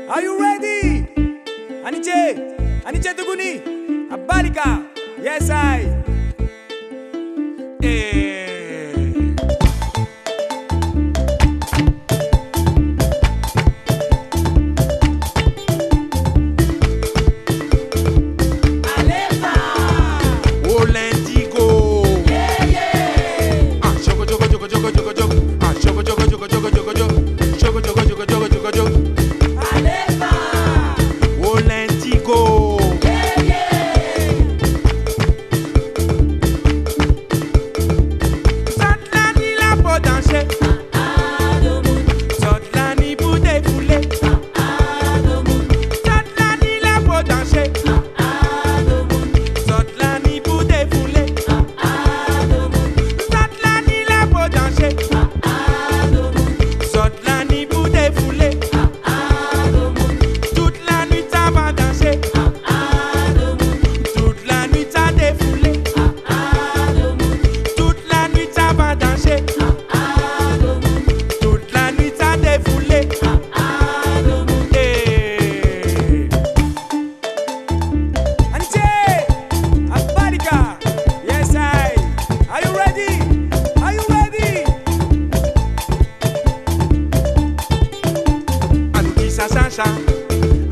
Are you ready? Aniche Tuguni, Abalika, yes I. Oh Lindigo, yeah yeah. Ah choco choco choco choco choco choco. Ah choco choco choco choco choco choco. Choco choco choco choco choco choco. Alefa. Oh Lindigo, yeah yeah. Sotlani la pour danser. Domoun. Sotlani pour défouler. Domoun. Sotlani la pour danser.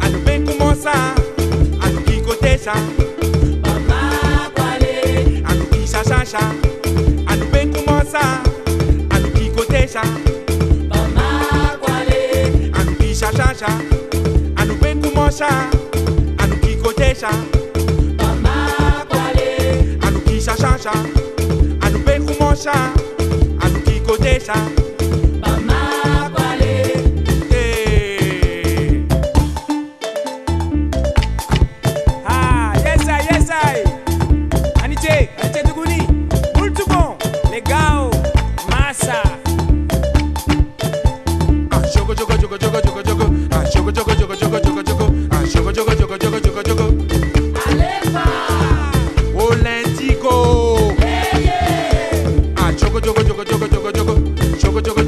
A nous ben commencer, a nous qui côté ça. Papa Kwale. A nous qui chacha, a nous ben commencer, a nous qui côté ça. Papa Kwale. A nous qui chacha, a nous ben commencer, a nous qui côté ça. Papa Kwale. A nous qui chacha, a nous ben commencer, a nous qui côté ça. Choco choco choco choco choco choco choco choco choco